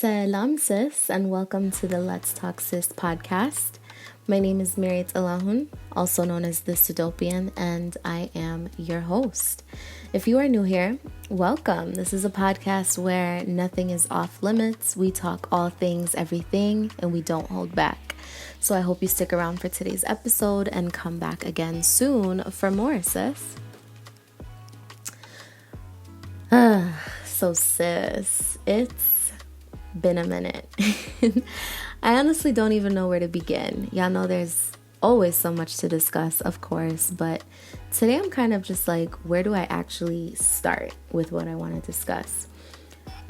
Selam Sis, and welcome to the Let's Talk Sis podcast. My name is Mariet Alahun, also known as TheSudopian, and I am your host. If you are new here, welcome. This is a podcast where nothing is off limits. We talk all things, everything, and we don't hold back. So I hope you stick around for today's episode and come back again soon for more, sis. So sis, it's been a minute. I honestly don't even know where to begin. Y'all know there's always so much to discuss, of course, but today I'm kind of just like, where do I actually start with what I want to discuss?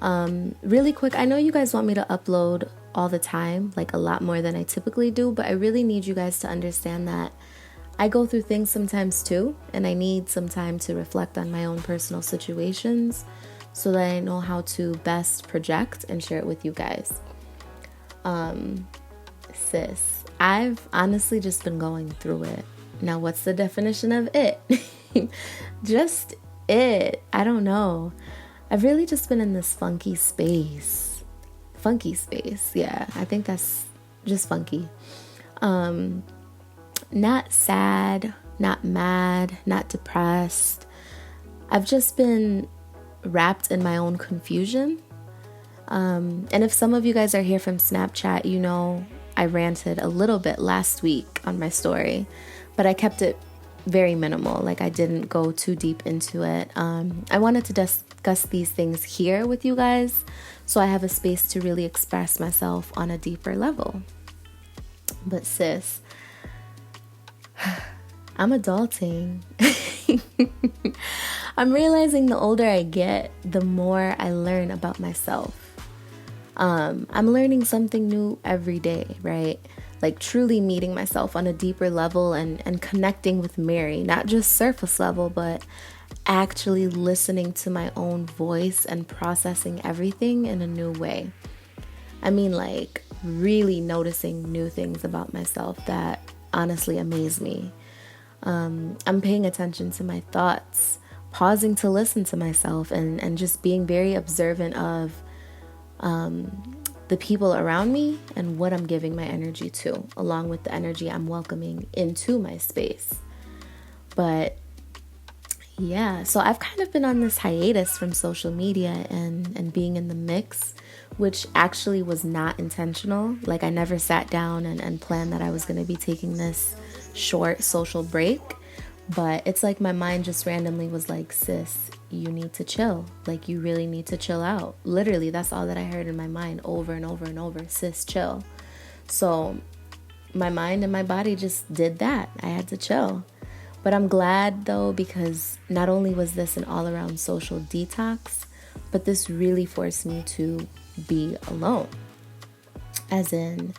Really quick, I know you guys want me to upload all the time, like a lot more than I typically do, but I really need you guys to understand that I go through things sometimes too, and I need some time to reflect on my own personal situations so that I know how to best project and share it with you guys. Sis, I've honestly just been going through it. Now, what's the definition of it? Just it. I don't know. I've really just been in this funky space. Yeah, I think that's just funky. Not sad, not mad, not depressed. I've just been wrapped in my own confusion. And if some of you guys are here from Snapchat, you know I ranted a little bit last week on my story, but I kept it very minimal. Like, I didn't go too deep into it. I wanted to discuss these things here with you guys so I have a space to really express myself on a deeper level. But sis, I'm adulting. I'm realizing the older I get, the more I learn about myself. I'm learning something new every day, right? Like truly meeting myself on a deeper level and connecting with Mary, not just surface level, but actually listening to my own voice and processing everything in a new way. I mean, like really noticing new things about myself that honestly amaze me. I'm paying attention to my thoughts, pausing to listen to myself, and just being very observant of the people around me and what I'm giving my energy to, along with the energy I'm welcoming into my space. But yeah, so I've kind of been on this hiatus from social media and being in the mix, which actually was not intentional. Like, I never sat down and planned that I was going to be taking this short social break, but it's like my mind just randomly was like, sis, you need to chill. Like, you really need to chill out. Literally, that's all that I heard in my mind over and over and over. Sis, chill. So my mind and my body just did that. I had to chill. But I'm glad though, because not only was this an all-around social detox, but this really forced me to be alone. As in,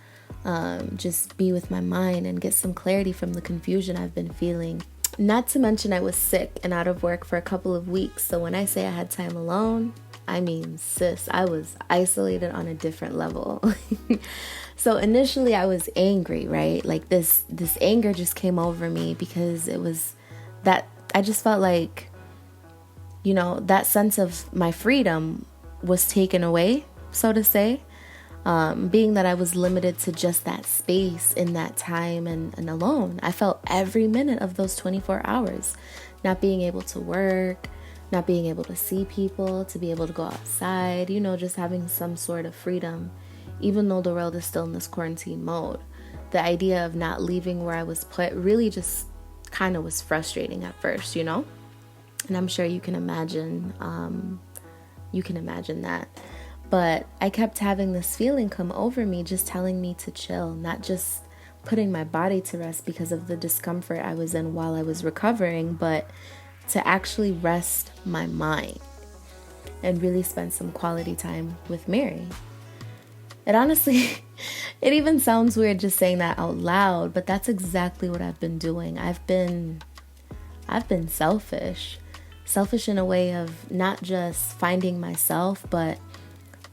just be with my mind and get some clarity from the confusion I've been feeling. Not to mention I was sick and out of work for a couple of weeks. So when I say I had time alone, I mean, sis, I was isolated on a different level. So initially I was angry, right? Like this anger just came over me because it was that I just felt like, you know, that sense of my freedom was taken away, so to say. Being that I was limited to just that space in that time and alone. I felt every minute of those 24 hours, not being able to work, not being able to see people, to be able to go outside, you know, just having some sort of freedom, even though the world is still in this quarantine mode. The idea of not leaving where I was put really just kind of was frustrating at first, you know? And I'm sure you can imagine that. But I kept having this feeling come over me, just telling me to chill, not just putting my body to rest because of the discomfort I was in while I was recovering, but to actually rest my mind and really spend some quality time with Mary. It honestly, it even sounds weird just saying that out loud, but that's exactly what I've been doing. I've been selfish in a way of not just finding myself, but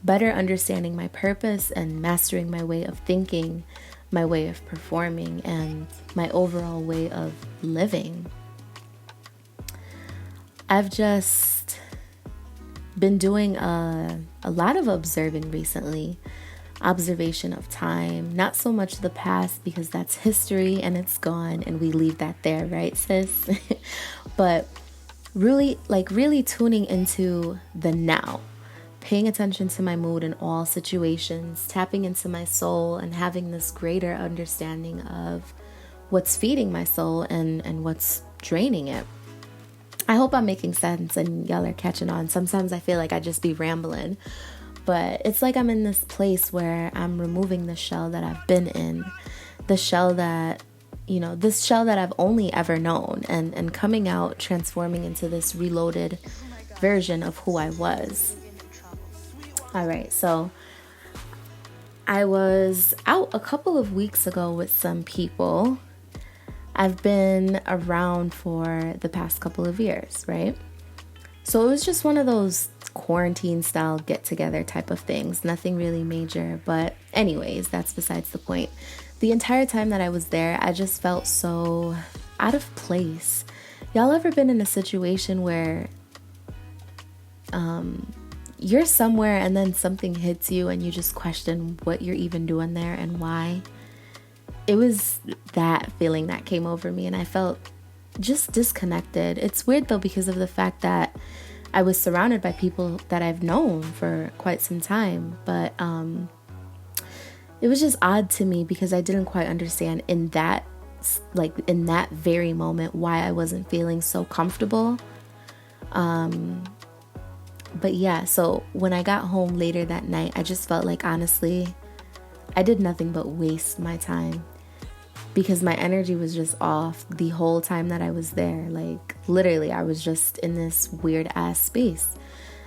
better understanding my purpose and mastering my way of thinking, my way of performing, and my overall way of living. I've just been doing a lot of observing recently. Observation of time, not so much the past because that's history and it's gone and we leave that there, right, sis? But really tuning into the now, paying attention to my mood in all situations, tapping into my soul and having this greater understanding of what's feeding my soul and what's draining it. I hope I'm making sense and y'all are catching on. Sometimes I feel like I just be rambling, but it's like I'm in this place where I'm removing the shell that I've been in, the shell that, this shell that I've only ever known, and coming out, transforming into this reloaded version of who I was. All right, so I was out a couple of weeks ago with some people I've been around for the past couple of years, right? So it was just one of those quarantine style get together type of things, nothing really major, but anyways, that's besides the point. The entire time that I was there, I just felt so out of place. Y'all ever been in a situation where you're somewhere and then something hits you and you just question what you're even doing there and why? It was that feeling that came over me and I felt just disconnected. It's weird though because of the fact that I was surrounded by people that I've known for quite some time, but it was just odd to me because I didn't quite understand in that very moment why I wasn't feeling so comfortable. But yeah, so when I got home later that night, I just felt like honestly, I did nothing but waste my time because my energy was just off the whole time that I was there. Like literally, I was just in this weird ass space.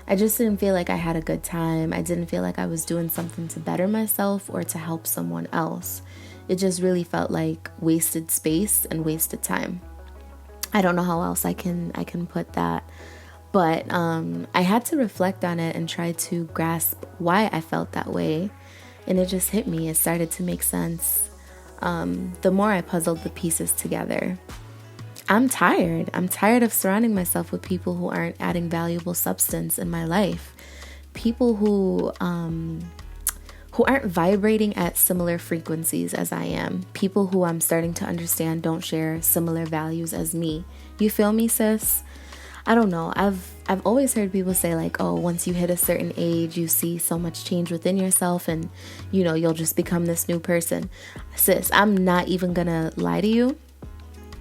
I just didn't feel like I had a good time. I didn't feel like I was doing something to better myself or to help someone else. It just really felt like wasted space and wasted time. I don't know how else I can put that. But I had to reflect on it and try to grasp why I felt that way. And it just hit me. It started to make sense. The more I puzzled the pieces together. I'm tired. I'm tired of surrounding myself with people who aren't adding valuable substance in my life. People who aren't vibrating at similar frequencies as I am. People who I'm starting to understand don't share similar values as me. You feel me, sis? I don't know. I've always heard people say like, oh, once you hit a certain age, you see so much change within yourself and, you'll just become this new person. Sis, I'm not even gonna lie to you.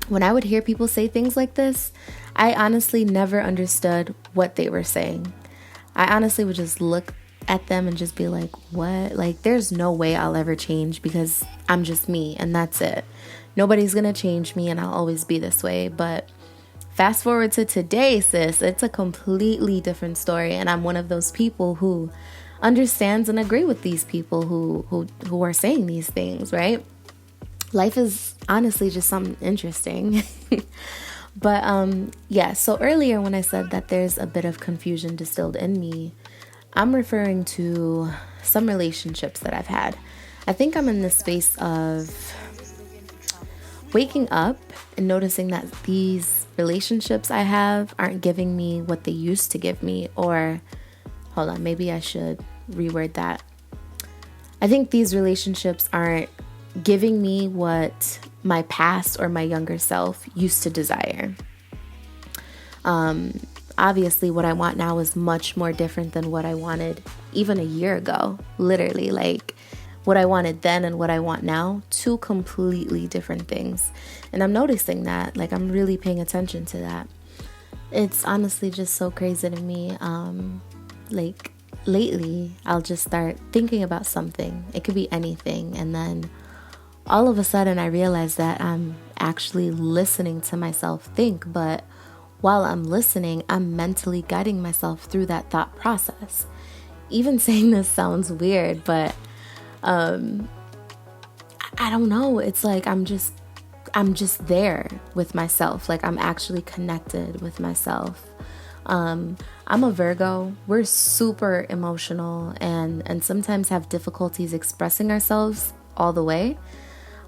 When I would hear people say things like this, I honestly never understood what they were saying. I honestly would just look at them and just be like, what? Like, there's no way I'll ever change because I'm just me and that's it. Nobody's gonna change me and I'll always be this way. But fast forward to today, sis, it's a completely different story. And I'm one of those people who understands and agree with these people who are saying these things, right? Life is honestly just something interesting. But yeah, so earlier when I said that there's a bit of confusion distilled in me, I'm referring to some relationships that I've had. I think I'm in this space of waking up and noticing that these relationships I have aren't giving me what they used to give me. Or, hold on, maybe I should reword that. I think these relationships aren't giving me what my past or my younger self used to desire. Obviously, what I want now is much more different than what I wanted even a year ago. Literally, like what I wanted then and what I want now, two completely different things. And I'm noticing that, like I'm really paying attention to that. It's honestly just so crazy to me. Like lately, I'll just start thinking about something. It could be anything. And then all of a sudden I realize that I'm actually listening to myself think, but while I'm listening, I'm mentally guiding myself through that thought process. Even saying this sounds weird, but I don't know. It's like I'm just there with myself. Like I'm actually connected with myself. I'm a Virgo. We're super emotional and sometimes have difficulties expressing ourselves all the way.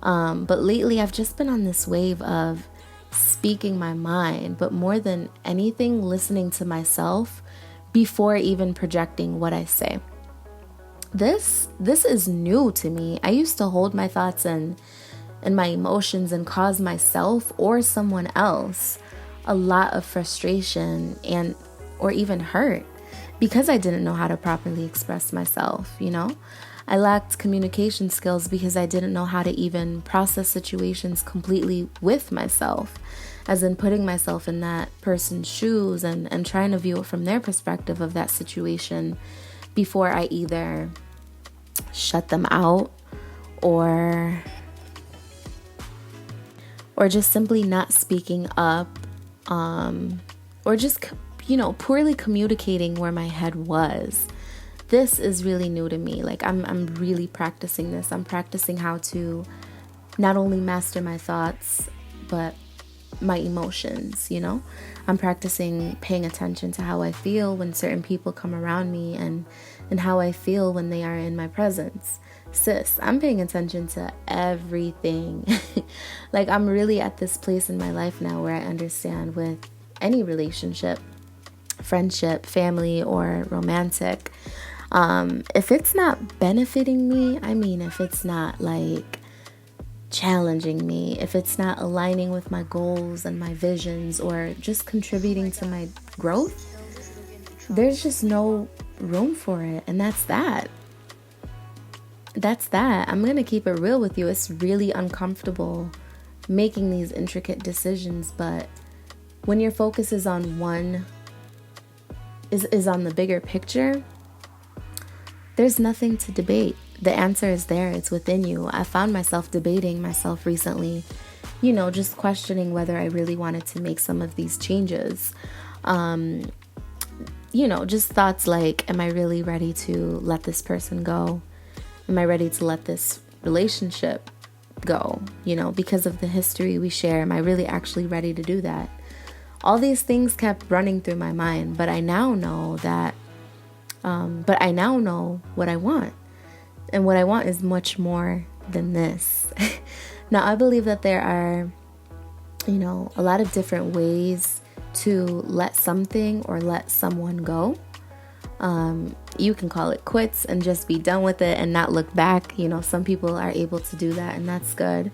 But lately I've just been on this wave of speaking my mind, but more than anything, listening to myself, before even projecting what I say. This is new to me. I used to hold my thoughts and my emotions and cause myself or someone else a lot of frustration or even hurt because I didn't know how to properly express myself, I lacked communication skills because I didn't know how to even process situations completely with myself, as in putting myself in that person's shoes and trying to view it from their perspective of that situation before I either shut them out or just simply not speaking up, or just, poorly communicating where my head was. This is really new to me. Like I'm really practicing this. I'm practicing how to not only master my thoughts, but my emotions, I'm practicing paying attention to how I feel when certain people come around me and how I feel when they are in my presence. Sis, I'm paying attention to everything. Like I'm really at this place in my life now where I understand with any relationship, friendship, family, or romantic, if it's not benefiting me, if it's not like challenging me, if it's not aligning with my goals and my visions or just contributing to my growth, there's just no room for it. And that's that. I'm going to keep it real with you. It's really uncomfortable making these intricate decisions, but when your focus is on is on the bigger picture, there's nothing to debate. The answer is there. It's within you. I found myself debating myself recently, just questioning whether I really wanted to make some of these changes. Just thoughts like, am I really ready to let this person go? Am I ready to let this relationship go? Because of the history we share, am I really actually ready to do that? All these things kept running through my mind, but I now know that what I want. And what I want is much more than this. Now, I believe that there are, a lot of different ways to let something or let someone go. You can call it quits and just be done with it and not look back. Some people are able to do that, and that's good.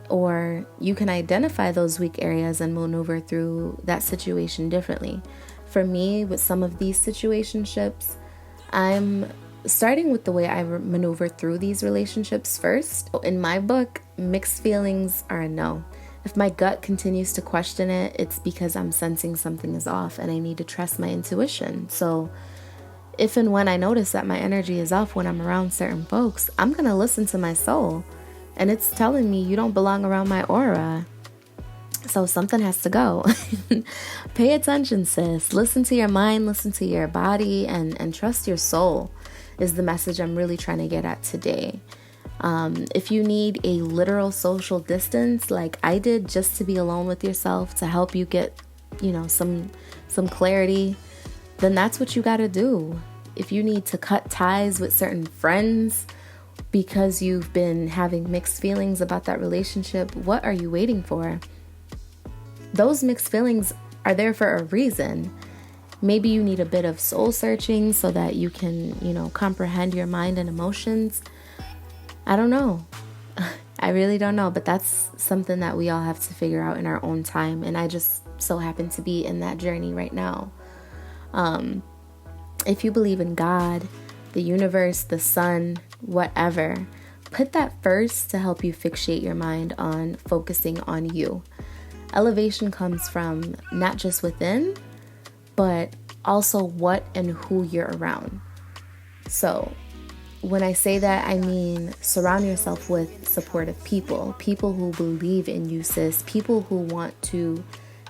Or you can identify those weak areas and maneuver through that situation differently. For me, with some of these situationships, I'm starting with the way I maneuver through these relationships first. In my book, mixed feelings are a no. If my gut continues to question it, it's because I'm sensing something is off and I need to trust my intuition. So if and when I notice that my energy is off when I'm around certain folks, I'm going to listen to my soul. And it's telling me you don't belong around my aura. So something has to go. Pay attention, sis. Listen to your mind, listen to your body, and trust your soul is the message I'm really trying to get at today. If you need a literal social distance like I did, just to be alone with yourself to help you get, some clarity, then that's what you got to do. If you need to cut ties with certain friends because you've been having mixed feelings about that relationship, what are you waiting for? Those mixed feelings are there for a reason. Maybe you need a bit of soul searching so that you can, comprehend your mind and emotions. I don't know. I really don't know, but that's something that we all have to figure out in our own time. And I just so happen to be in that journey right now. If you believe in God, the universe, the sun, whatever, put that first to help you fixate your mind on focusing on you. Elevation comes from not just within, but also what and who you're around. So when I say that, I mean surround yourself with supportive people who believe in you, sis, people who want to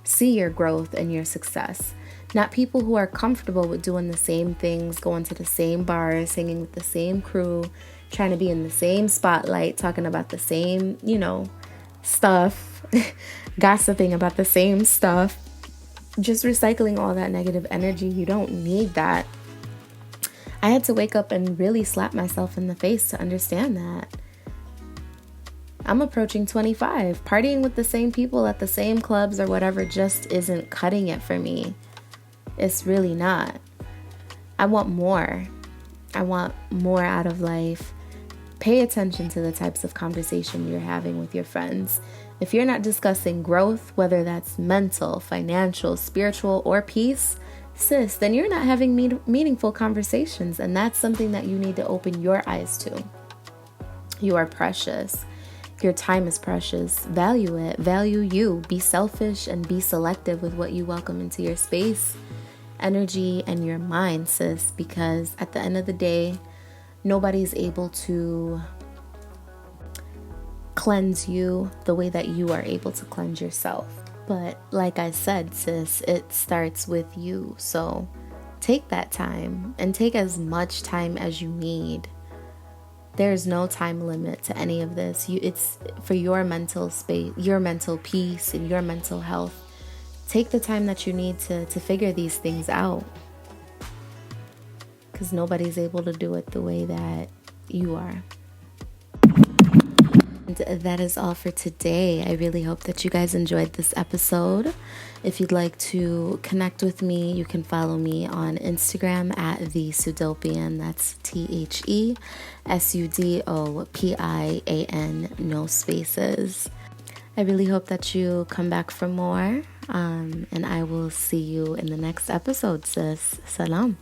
see your growth and your success, not people who are comfortable with doing the same things, going to the same bars, hanging with the same crew, trying to be in the same spotlight, talking about the same, stuff, gossiping about the same stuff, just recycling all that negative energy. You don't need that. I had to wake up and really slap myself in the face to understand that. I'm approaching 25. Partying with the same people at the same clubs or whatever just isn't cutting it for me. It's really not. I want more. I want more out of life. Pay attention to the types of conversation you're having with your friends. If you're not discussing growth, whether that's mental, financial, spiritual, or peace, sis, then you're not having meaningful conversations. And that's something that you need to open your eyes to. You are precious. Your time is precious. Value it. Value you. Be selfish and be selective with what you welcome into your space, energy, and your mind, sis, because at the end of the day, nobody's able to cleanse you the way that you are able to cleanse yourself. But like I said, sis, it starts with you. So take that time and take as much time as you need. There's no time limit to any of this. It's for your mental space, your mental peace, and your mental health. Take the time that you need to figure these things out, because nobody's able to do it the way that you are. And that is all for today. I really hope that you guys enjoyed this episode. If you'd like to connect with me, you can follow me on Instagram at TheSudopian. That's TheSudopian, no spaces. I really hope that you come back for more. And I will see you in the next episode, sis. Salam.